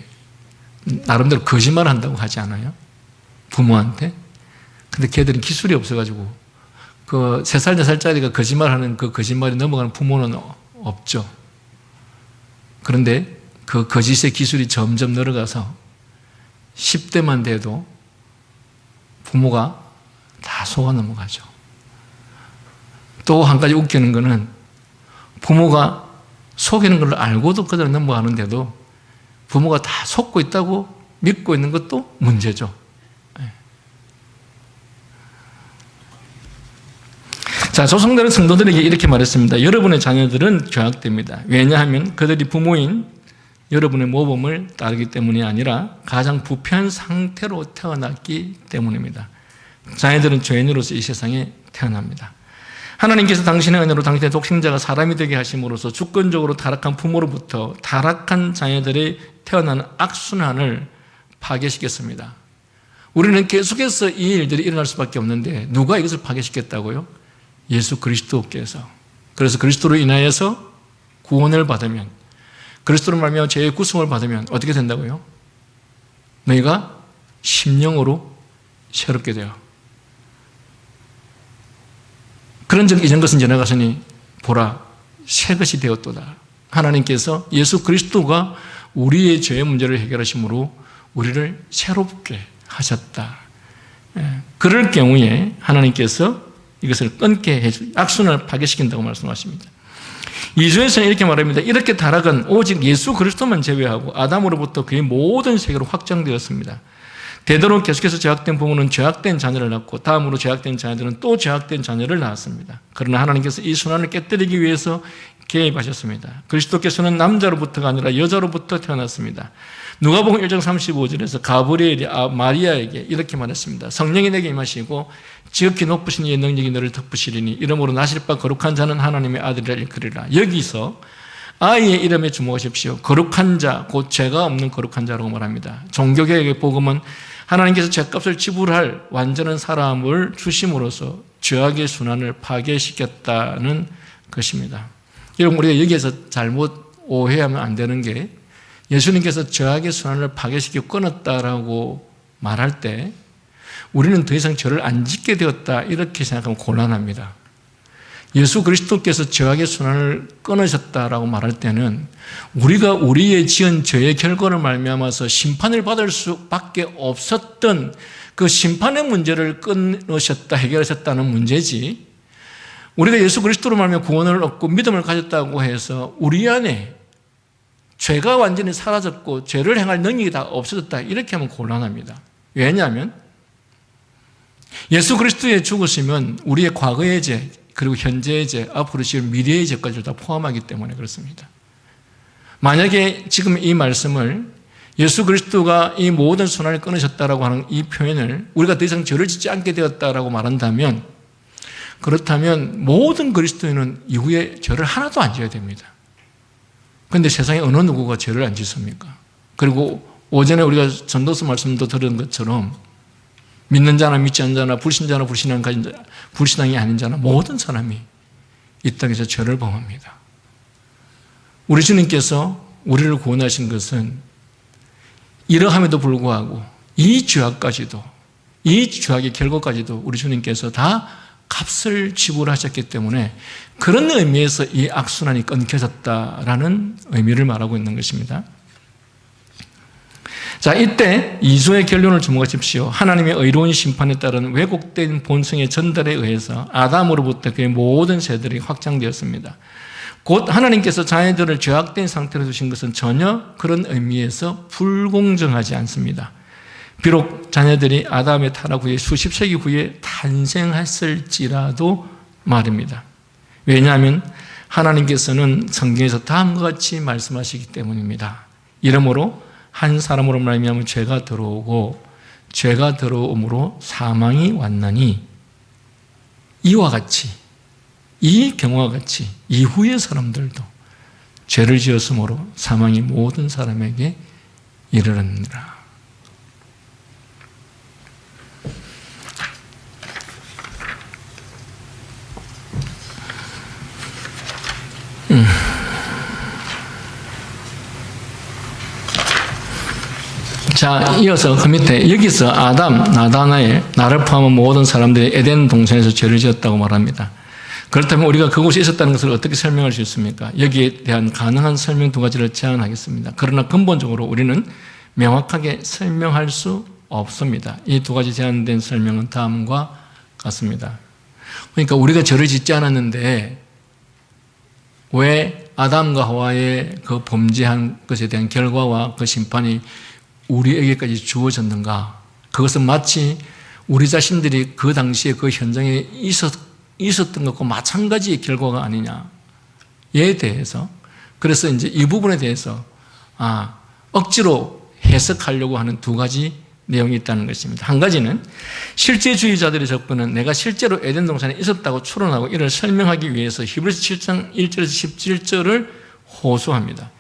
나름대로 거짓말 한다고 하지 않아요? 부모한테? 근데 걔들은 기술이 없어가지고 그 3살, 4살짜리가 거짓말하는 그 거짓말이 넘어가는 부모는 없죠. 그런데 그 거짓의 기술이 점점 늘어가서 10대만 돼도 부모가 다 속아 넘어가죠. 또 한 가지 웃기는 거는 부모가 속이는 걸 알고도 그대로 넘어가는데도 부모가 다 속고 있다고 믿고 있는 것도 문제죠. 자, 조성들은 성도들에게 이렇게 말했습니다. 여러분의 자녀들은 죄악됩니다. 왜냐하면 그들이 부모인 여러분의 모범을 따르기 때문이 아니라 가장 부패한 상태로 태어났기 때문입니다. 자녀들은 죄인으로서 이 세상에 태어납니다. 하나님께서 당신의 은혜로 당신의 독생자가 사람이 되게 하심으로써 주권적으로 타락한 부모로부터 타락한 자녀들이 태어나는 악순환을 파괴시켰습니다. 우리는 계속해서 이 일들이 일어날 수밖에 없는데 누가 이것을 파괴시켰다고요? 예수 그리스도께서. 그래서 그리스도로 인하여서 구원을 받으면, 그리스도로 말미암아 죄의 구속을 받으면 어떻게 된다고요? 너희가 심령으로 새롭게 돼요. 그런즉 이전 것은 지나갔으니 보라 새 것이 되었도다. 하나님께서 예수 그리스도가 우리의 죄의 문제를 해결하심으로 우리를 새롭게 하셨다. 그럴 경우에 하나님께서 이것을 끊게 해서 악순환을 파괴시킨다고 말씀하십니다. 2조에서는 이렇게 말합니다. 이렇게 타락은 오직 예수 그리스도만 제외하고 아담으로부터 그의 모든 세계로 확장되었습니다. 되도록 계속해서 죄악된 부모는 죄악된 자녀를 낳고 다음으로 죄악된 자녀들은 또 죄악된 자녀를 낳았습니다. 그러나 하나님께서 이 순환을 깨뜨리기 위해서 개입하셨습니다. 그리스도께서는 남자로부터가 아니라 여자로부터 태어났습니다. 누가복음 1장 35절에서 가브리엘이 마리아에게 이렇게 말했습니다. 성령이 내게 임하시고 지극히 높으신 이의 능력이 너를 덮으시리니 이러므로 나실 바 거룩한 자는 하나님의 아들이라 일컬으리라. 여기서 아이의 이름에 주목하십시오. 거룩한 자, 곧 죄가 없는 거룩한 자라고 말합니다. 종교개혁의 복음은 하나님께서 죄값을 지불할 완전한 사람을 주심으로써 죄악의 순환을 파괴시켰다는 것입니다. 여러분, 우리가 여기에서 잘못 오해하면 안 되는 게, 예수님께서 죄악의 순환을 파괴시키고 끊었다라고 말할 때 우리는 더 이상 죄를 안 짓게 되었다 이렇게 생각하면 곤란합니다. 예수 그리스도께서 죄악의 순환을 끊으셨다라고 말할 때는 우리가 우리의 지은 죄의 결과를 말미암아서 심판을 받을 수밖에 없었던 그 심판의 문제를 끊으셨다, 해결하셨다는 문제지, 우리가 예수 그리스도로 말미암아 구원을 얻고 믿음을 가졌다고 해서 우리 안에 죄가 완전히 사라졌고 죄를 행할 능력이 다 없어졌다 이렇게 하면 곤란합니다. 왜냐하면 예수 그리스도의 죽으심은 우리의 과거의 죄, 그리고 현재의 죄, 앞으로 지을 미래의 죄까지 다 포함하기 때문에 그렇습니다. 만약에 지금 이 말씀을 예수 그리스도가 이 모든 순환을 끊으셨다라고 하는 이 표현을 우리가 더 이상 죄를 짓지 않게 되었다라고 말한다면, 그렇다면 모든 그리스도인은 이후에 죄를 하나도 안 지어야 됩니다. 그런데 세상에 어느 누구가 죄를 안 짓습니까? 그리고 오전에 우리가 전도서 말씀도 들은 것처럼 믿는 자나 믿지 않는 자나 불신자나 불신앙이 아닌 자나 모든 사람이 이 땅에서 죄를 범합니다. 우리 주님께서 우리를 구원하신 것은 이러함에도 불구하고 이 죄악까지도, 이 죄악의 결과까지도 우리 주님께서 다 값을 지불하셨기 때문에 그런 의미에서 이 악순환이 끊겨졌다라는 의미를 말하고 있는 것입니다. 자, 이때 2조의 결론을 주목하십시오. 하나님의 의로운 심판에 따른 왜곡된 본성의 전달에 의해서 아담으로부터 그의 모든 세들이 확장되었습니다. 곧 하나님께서 자녀들을 죄악된 상태로 두신 것은 전혀 그런 의미에서 불공정하지 않습니다. 비록 자녀들이 아담의 타락 후에 수십 세기 후에 탄생했을지라도 말입니다. 왜냐하면 하나님께서는 성경에서 다음과 같이 말씀하시기 때문입니다. 이러므로 한 사람으로 말미암아 죄가 들어오고 죄가 들어옴으로 사망이 왔나니 이와 같이, 이 경우와 같이 이후의 사람들도 죄를 지었으므로 사망이 모든 사람에게 이르렀느니라. 자, 이어서 그 밑에 여기서 아담, 나다나엘, 나를 포함한 모든 사람들이 에덴 동산에서 죄를 지었다고 말합니다. 그렇다면 우리가 그곳에 있었다는 것을 어떻게 설명할 수 있습니까? 여기에 대한 가능한 설명 두 가지를 제안하겠습니다. 그러나 근본적으로 우리는 명확하게 설명할 수 없습니다. 이 두 가지 제안된 설명은 다음과 같습니다. 그러니까 우리가 죄를 짓지 않았는데 왜 아담과 하와의 그 범죄한 것에 대한 결과와 그 심판이 우리에게까지 주어졌는가? 그것은 마치 우리 자신들이 그 당시에 그 현장에 있었던 것과 마찬가지의 결과가 아니냐에 대해서, 그래서 이제 이 부분에 대해서 억지로 해석하려고 하는 두 가지 내용이 있다는 것입니다. 한 가지는 실제주의자들의 접근은 내가 실제로 에덴 동산에 있었다고 추론하고 이를 설명하기 위해서 히브리서 7장 1절에서 17절을 호소합니다.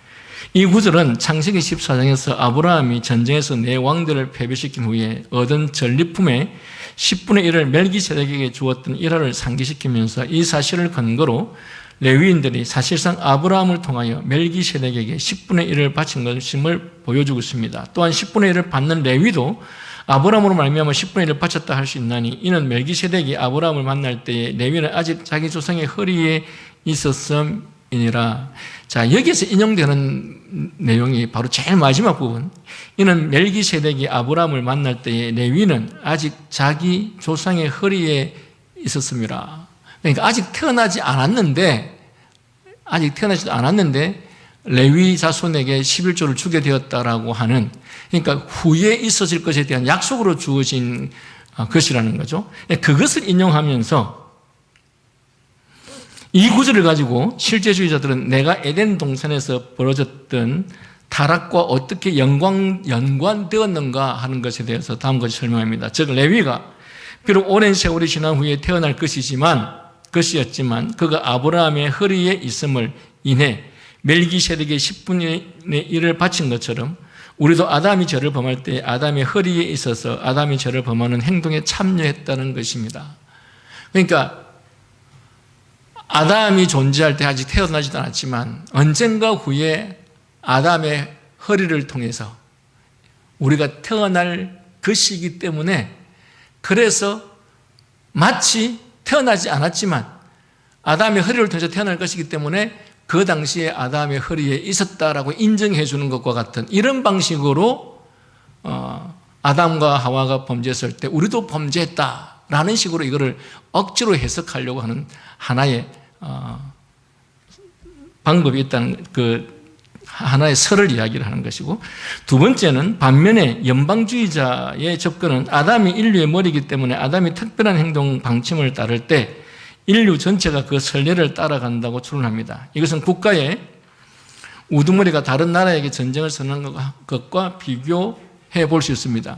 이 구절은 창세기 14장에서 아브라함이 전쟁에서 네 왕들을 패배시킨 후에 얻은 전리품의 10분의 1을 멜기세덱에게 주었던 일화를 상기시키면서 이 사실을 근거로 레위인들이 사실상 아브라함을 통하여 멜기세덱에게 10분의 1을 바친 것임을 보여주고 있습니다. 또한 10분의 1을 받는 레위도 아브라함으로 말미암아 10분의 1을 바쳤다 할 수 있나니 이는 멜기세덱이 아브라함을 만날 때에 레위는 아직 자기 조상의 허리에 있었음이니라. 자, 여기에서 인용되는 내용이 바로 제일 마지막 부분. 이는 멜기세덱이 아브라함을 만날 때에 레위는 아직 자기 조상의 허리에 있었습니다. 그러니까 아직 태어나지도 않았는데 레위 자손에게 11조를 주게 되었다라고 하는, 그러니까 후에 있어질 것에 대한 약속으로 주어진 것이라는 거죠. 그것을 인용하면서 이 구절을 가지고 실제주의자들은 내가 에덴 동산에서 벌어졌던 타락과 어떻게 연관되었는가 하는 것에 대해서 다음과 같이 설명합니다. 즉 레위가 비록 오랜 세월이 지난 후에 태어날 것이었지만 그가 아브라함의 허리에 있음을 인해 멜기세덱의 10분의 1을 바친 것처럼 우리도 아담이 죄를 범할 때 아담의 허리에 있어서 아담이 죄를 범하는 행동에 참여했다는 것입니다. 그러니까 아담이 존재할 때 아직 태어나지도 않았지만 언젠가 후에 아담의 허리를 통해서 우리가 태어날 것이기 때문에, 그래서 마치 태어나지 않았지만 아담의 허리를 통해서 태어날 것이기 때문에 그 당시에 아담의 허리에 있었다라고 인정해 주는 것과 같은 이런 방식으로 아담과 하와가 범죄했을 때 우리도 범죄했다라는 식으로 이거를 억지로 해석하려고 하는 하나의 방법이 있다는 그 하나의 설을 이야기를 하는 것이고, 두 번째는 반면에 연방주의자의 접근은 아담이 인류의 머리이기 때문에 아담이 특별한 행동 방침을 따를 때 인류 전체가 그 선례를 따라간다고 추론합니다. 이것은 국가의 우두머리가 다른 나라에게 전쟁을 선언한 것과 비교해 볼 수 있습니다.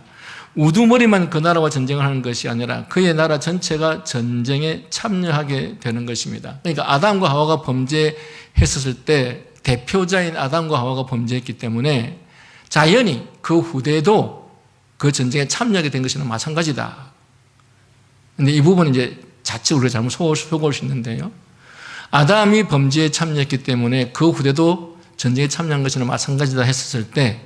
우두머리만 그 나라와 전쟁을 하는 것이 아니라 그의 나라 전체가 전쟁에 참여하게 되는 것입니다. 그러니까 아담과 하와가 범죄했었을 때 대표자인 아담과 하와가 범죄했기 때문에 자연히 그 후대도 그 전쟁에 참여하게 된 것이나 마찬가지다. 그런데 이 부분은 이제 자칫 우리가 잘못 속을 수 있는데요. 아담이 범죄에 참여했기 때문에 그 후대도 전쟁에 참여한 것이나 마찬가지다 했었을 때,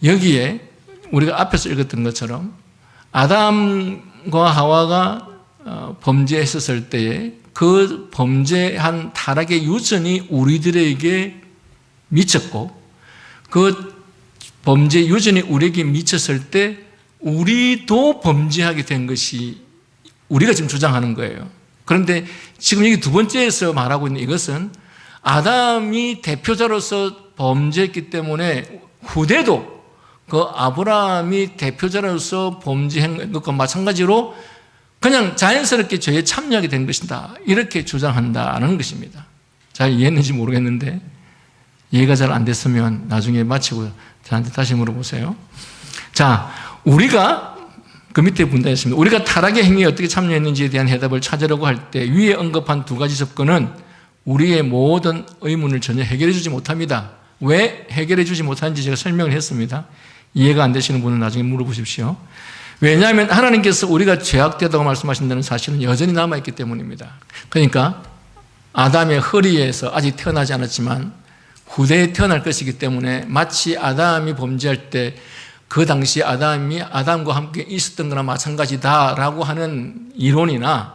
여기에 우리가 앞에서 읽었던 것처럼 아담과 하와가 범죄했었을 때에 그 범죄한 타락의 유전이 우리들에게 미쳤고, 그 범죄 유전이 우리에게 미쳤을 때 우리도 범죄하게 된 것이 우리가 지금 주장하는 거예요. 그런데 지금 여기 두 번째에서 말하고 있는 이것은 아담이 대표자로서 범죄했기 때문에 후대도 그 아브라함이 대표자로서 범죄한 것과 마찬가지로 그냥 자연스럽게 죄에 참여하게 된 것이다, 이렇게 주장한다는 것입니다. 잘 이해했는지 모르겠는데 이해가 잘 안 됐으면 나중에 마치고 저한테 다시 물어보세요. 자, 우리가 그 밑에 분단했습니다. 우리가 타락의 행위에 어떻게 참여했는지에 대한 해답을 찾으려고 할 때 위에 언급한 두 가지 접근은 우리의 모든 의문을 전혀 해결해 주지 못합니다. 왜 해결해 주지 못하는지 제가 설명을 했습니다. 이해가 안 되시는 분은 나중에 물어보십시오. 왜냐하면 하나님께서 우리가 죄악되다고 말씀하신다는 사실은 여전히 남아있기 때문입니다. 그러니까 아담의 허리에서 아직 태어나지 않았지만 후대에 태어날 것이기 때문에 마치 아담이 범죄할 때 그 당시 아담이 아담과 함께 있었던 거나 마찬가지다라고 하는 이론이나,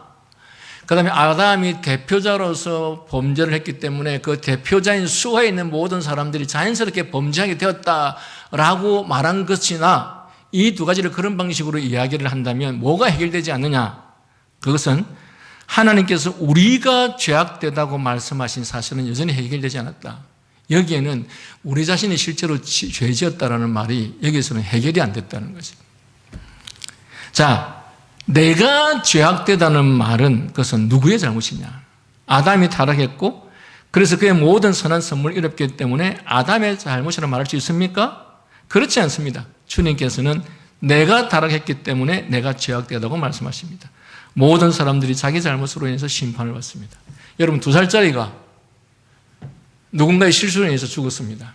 그 다음에 아담이 대표자로서 범죄를 했기 때문에 그 대표자인 수하에 있는 모든 사람들이 자연스럽게 범죄하게 되었다라고 말한 것이나, 이 두 가지를 그런 방식으로 이야기를 한다면 뭐가 해결되지 않느냐? 그것은 하나님께서 우리가 죄악되다고 말씀하신 사실은 여전히 해결되지 않았다. 여기에는 우리 자신이 실제로 죄 지었다라는 말이 여기에서는 해결이 안 됐다는 거죠. 자, 내가 죄악되다는 말은 그것은 누구의 잘못이냐? 아담이 타락했고 그래서 그의 모든 선한 선물을 잃었기 때문에 아담의 잘못이라고 말할 수 있습니까? 그렇지 않습니다. 주님께서는 내가 타락했기 때문에 내가 죄악되다고 말씀하십니다. 모든 사람들이 자기 잘못으로 인해서 심판을 받습니다. 여러분, 2살짜리가 누군가의 실수로 인해서 죽었습니다.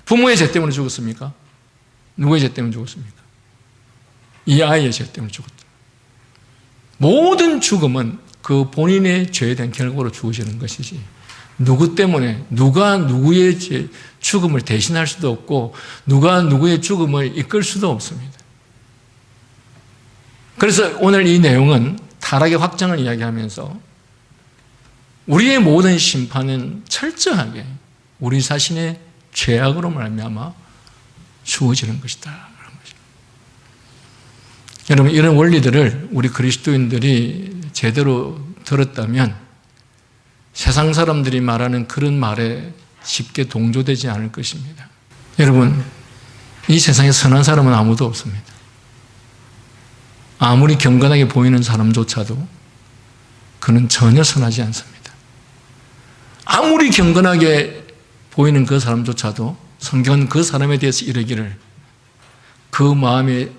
부모의 죄 때문에 죽었습니까? 누구의 죄 때문에 죽었습니까? 이 아이의 죄 때문에 죽었다. 모든 죽음은 그 본인의 죄에 대한 결과로 죽으시는 것이지, 누구 때문에 누가 누구의 죽음을 대신할 수도 없고 누가 누구의 죽음을 이끌 수도 없습니다. 그래서 오늘 이 내용은 타락의 확장을 이야기하면서 우리의 모든 심판은 철저하게 우리 자신의 죄악으로 말미암아 주어지는 것이다. 여러분, 이런 원리들을 우리 그리스도인들이 제대로 들었다면 세상 사람들이 말하는 그런 말에 쉽게 동조되지 않을 것입니다. 여러분, 이 세상에 선한 사람은 아무도 없습니다. 아무리 경건하게 보이는 사람조차도 그는 전혀 선하지 않습니다. 아무리 경건하게 보이는 그 사람조차도 성경은 그 사람에 대해서 이르기를 그 마음의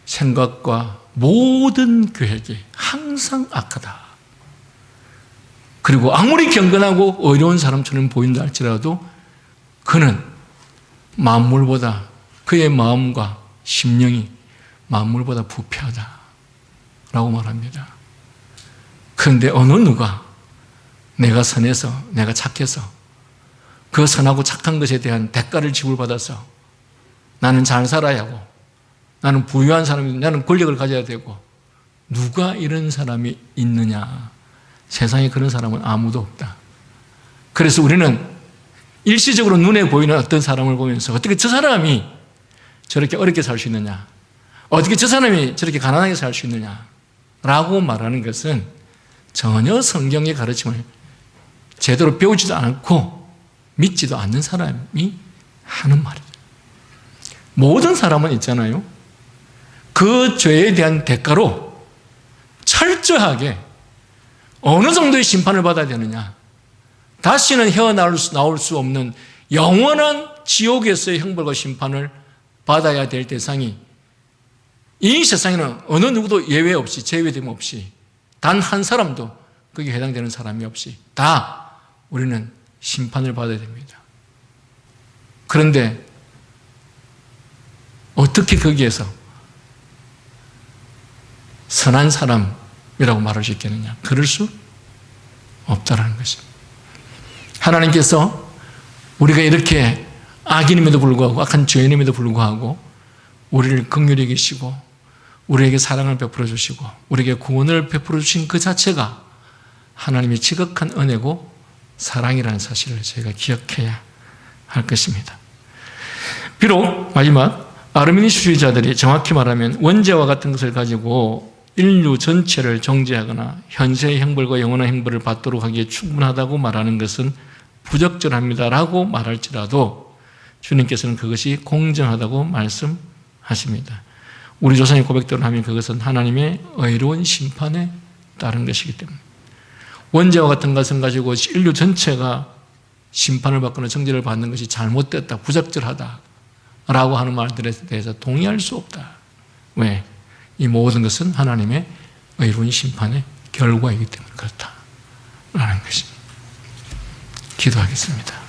생각과 모든 계획이 항상 악하다. 그리고 아무리 경건하고 어려운 사람처럼 보인다 할지라도 그는 만물보다 그의 마음과 심령이 만물보다 부패하다 라고 말합니다. 그런데 어느 누가 내가 선해서 내가 착해서 그 선하고 착한 것에 대한 대가를 지불받아서 나는 잘 살아야 하고 나는 부유한 사람이고 나는 권력을 가져야 되고 누가 이런 사람이 있느냐? 세상에 그런 사람은 아무도 없다. 그래서 우리는 일시적으로 눈에 보이는 어떤 사람을 보면서 어떻게 저 사람이 저렇게 어렵게 살 수 있느냐? 어떻게 저 사람이 저렇게 가난하게 살 수 있느냐? 라고 말하는 것은 전혀 성경의 가르침을 제대로 배우지도 않고 믿지도 않는 사람이 하는 말이에요. 모든 사람은 있잖아요. 그 죄에 대한 대가로 철저하게 어느 정도의 심판을 받아야 되느냐. 다시는 헤어나올 수 없는 영원한 지옥에서의 형벌과 심판을 받아야 될 대상이 이 세상에는 어느 누구도 예외 없이 제외됨 없이 단 한 사람도 거기에 해당되는 사람이 없이 다 우리는 심판을 받아야 됩니다. 그런데 어떻게 거기에서 선한 사람이라고 말할 수 있겠느냐? 그럴 수 없다라는 것입니다. 하나님께서 우리가 이렇게 악인임에도 불구하고 악한 죄인임에도 불구하고 우리를 긍휼히 여기시고 우리에게 사랑을 베풀어 주시고 우리에게 구원을 베풀어 주신 그 자체가 하나님의 지극한 은혜고 사랑이라는 사실을 저희가 기억해야 할 것입니다. 비록 마지막 아르미니주의자들이 정확히 말하면 원죄와 같은 것을 가지고 인류 전체를 정죄하거나 현세의 형벌과 영원한 형벌을 받도록 하기에 충분하다고 말하는 것은 부적절합니다라고 말할지라도 주님께서는 그것이 공정하다고 말씀하십니다. 우리 조상의 고백대로 하면 그것은 하나님의 의로운 심판에 따른 것이기 때문에 원죄와 같은 것을 가지고 인류 전체가 심판을 받거나 정죄를 받는 것이 잘못됐다, 부적절하다라고 하는 말들에 대해서 동의할 수 없다. 왜? 이 모든 것은 하나님의 의로운 심판의 결과이기 때문에 그렇다라는 것입니다. 기도하겠습니다.